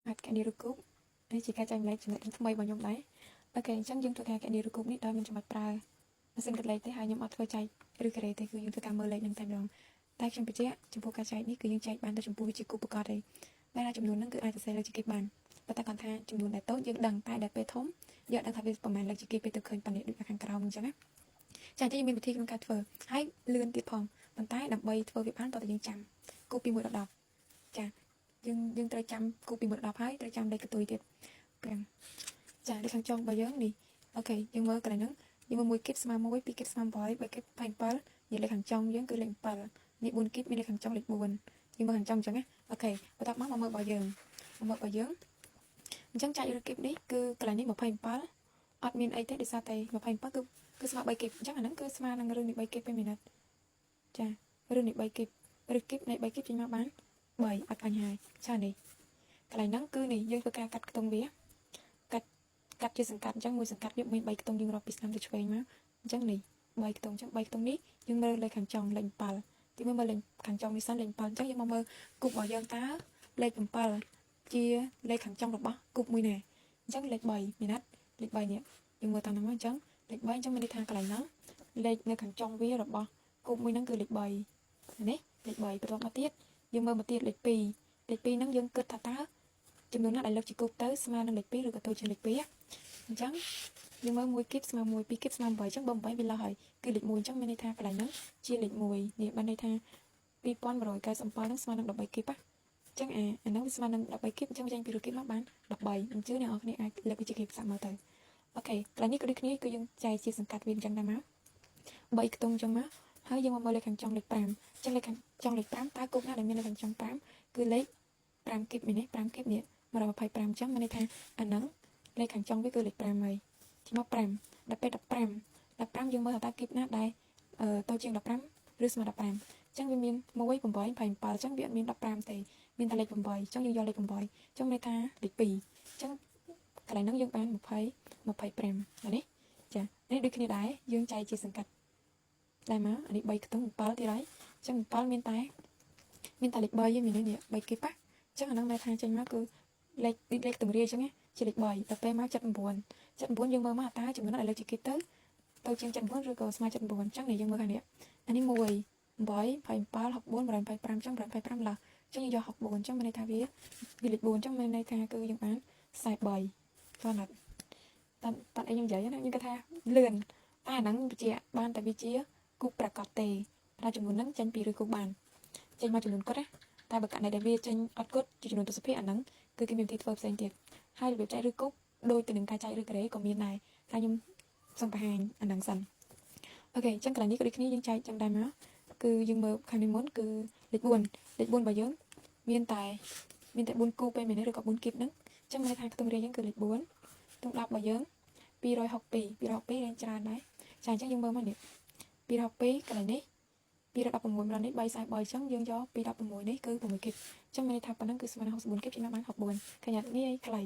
អាចកែនេះឬគូនេះជាការចែកម្លែកចំណុចថ្មីរបស់ខ្ញុំដែរអូខេអញ្ចឹងយើងធ្វើការកែនេះឬគូនេះដោយមិនចាំបាច់ប្រើម៉ាស៊ីនកាត់លេខទេហើយខ្ញុំអត់ធ្វើចែកឬការ៉េទេគឺយើងធ្វើការមើលលេខនឹងតែម្ដងតែខ្ញុំបញ្ជាក់ចំពោះការចែកនេះគឺយើងចែកបានទៅចំពោះវាជាគូប្រកបទេដែលចំនួនហ្នឹងគឺអាចសរសេរលើជាគីបានប៉ុន្តែគាត់ថាចំនួនដែលតូចយើងដឹងតែដែលពេលធំយើងដឹងថាវាប្រហែលលើជាគីពេលទៅឃើញប៉ានេះដូចខាងក្រោមអញ្ចឹងណាចាអញ្ចឹងយើងមានវិធីក្នុងការធ្វើហើយលឿនទៀតផងប៉ុន្តែដើម្បីធ្វើវាបានតើយើងចាំគូពី1ដល់10ចាយើងត្រូវចាំគូពី1ដល់10ហើយត្រូវចាំលេខកតុយទៀត5ចាលេខខាងចុងរបស់យើងនេះអូខេយើងមើលកន្លែងហ្នឹងយើងមើល1គីបស្មើ1 2គីបស្មើ8 3គីប27និយាយលេខខាងចុងយើងគឺលេខ7នេះ4គីបមានលេខខាងចុងលេខ4យើងមើលខាងចុងអញ្ចឹងណាអូខេបន្ទាប់មកមើលរបស់យើងអញ្ចឹងចែកឬគីបនេះគឺកន្លែងនេះ27អត់មានអីទេដោយសារតែ27គឺស្មើ3គីបអញ្ចឹងអាហ្នឹងគឺស្មើនឹងរឿងនេះ3គីបពេលមីនិតចារឿងនេះ3គីបឬគីបនៃ3គីបចេញមកបាន3អត់បញ្ហាចានេះកន្លែងហ្នឹងគឺនេះយើងធ្វើការកាត់ខ្ទង់វាកាត់ជាសង្កាត់អញ្ចឹងមួយសង្កាត់វាមាន3ខ្ទង់យើងរាប់ពីស្ដាំទៅឆ្វេងមកអញ្ចឹងនេះ3ខ្ទង់អញ្ចឹង3ខ្ទង់នេះយើងមើលលេខខាងចុងលេខ7ទីមើលលេខខាងចុងនេះសិនលេខ7អញ្ចឹងយើងមកមើលគូបរបស់យើងតើលេខ7ជាលេខខាងចុងរបស់គូបមួយណាអញ្ចឹងលេខ3មានណាត់លេខ3នេះយើងមើលតាមហ្នឹងមកអញ្ចឹងលេខ3អញ្ចឹងមានន័យថាកន្លែងហ្នឹងលេខនៅខាងចុងវារបស់គូបមួយហ្នឹងគឺលេខ3នេះលេខ3បន្ទាប់មកទៀតយើងមើលមកទៀតលេខ2ហ្នឹងយើងគិតថាតើចំនួនណាដែលលើកជាគូបទៅស្មើនឹងលេខ2ឬក៏ទៅជាលេខ2អញ្ចឹងយើងមើល1គីបស្មើ1 2គីបស្មើ8អញ្ចឹងបើ8វាលោះហើយគឺលេខ1អញ្ចឹងមានន័យថាកន្លែងហ្នឹងជាលេខ1នេះបានន័យថា2197ហ្នឹងស្មើនឹង13គីបអញ្ចឹងអាហ្នឹងវាស្មើនឹង13គីបអញ្ចឹងចេញពីគីបមកបាន13អញ្ចឹងអ្នកនរគ្នាអាចលើកវាជាគីបសាក់មើលទៅអូខេកន្លែងនេះក៏ដូចគ្នាគឺយើងចែកជាសង្កាត់វាអញ្ចឹងដែរមក3ខ្ទង់អញ្ចឹងមកហើយយើងមកមើលលេខខាងចុងលេខ5អញ្ចឹងលេខខាងចុងលេខ5តើគូបណាដែលមានលេខខាងចុង5គឺលេខ5គីបនេះ5គីបនេះ125អញ្ចឹងមានន័យថាអាហ្នឹងលេខខាងចុងវាគឺលេខ5ហើយទីមក5ដល់ពេល15យើងមើលថាតើគីបណាដែលតូចជាង15ឬស្មើ15អញ្ចឹងវាមាន1 8 27អញ្ចឹងវាអត់មាន15ទេមានតែលេខ8អញ្ចឹងយើងយកលេខ8អញ្ចឹងមានថាលេខ2អញ្ចឹងកន្លែងហ្នឹងយើងបាន20 25នេះចានេះដូចគ្នាដែរយើងចែកជាសង្កាត់ដែរមកអានេះ3ខ្ទង់7ទៀតហើយអញ្ចឹង7មានតែលេខ3យើងមាននេះ3គីបអញ្ចឹងអាហ្នឹងន័យថាចេញមកគឺលេខតម្រាយអញ្ចឹងជាលេខ3ដល់ពេលមក79យើងមើលមកតើចំនួនដែលលើកជាគីបទៅជាង79ឬក៏ស្មើ79អញ្ចឹងនេះយើងមើលខាងនេះអានេះ1 8 27 64 125អញ្ចឹង125ឡើអញ្ចឹងយើងយក64អញ្ចឹងមានន័យថាវាលេខ4អញ្ចឹងមានន័យថាគឺយើងបាន43គាត់ណាត់តាអីខ្ញុំនិយាយណាខ្ញុំគាត់ថាលឿនអាហ្នឹងវាជាបានតែវាជាគូប្រកាសទេថាចំនួនហ្នឹងចេញពីឬគូបានចេញមកចំនួនគាត់ណាតែបើករណីដែលវាចេញអត់គាត់ជាចំនួនទស្សភាគអាហ្នឹងគឺគេមានវិធីធ្វើផ្សេងទៀតហើយរបៀបចែកឬគូដូចទៅនឹងការចែកឬការ៉េក៏មានដែរតែខ្ញុំសូមបង្ហាញអាហ្នឹងសិនអូខេអញ្ចឹងកន្លែងនេះក៏ដូចគ្នាយើងចែកចឹងដែរមកគឺយើងមើលខាងនេះមុនគឺលេខ4របស់យើងមានតែ4គូពេលមែនទេឬក៏4គីបហ្នឹងអញ្ចឹងមានថាខ្ទង់រាយយើងគឺលេខ4ខ្ទង់10របស់យើង262រៀងច្រើនដែរចាអញ្ចឹងយើងមើលមកនេះ262កន្លែងនេះ216ម្ដងនេះ343អញ្ចឹងយើងយក216នេះគឺ6គីបអញ្ចឹងមានន័យថាប៉ុណ្ណឹងគឺស្មើនឹង64គីបជាងបាន64ឃើញអត់ងាយខ្លី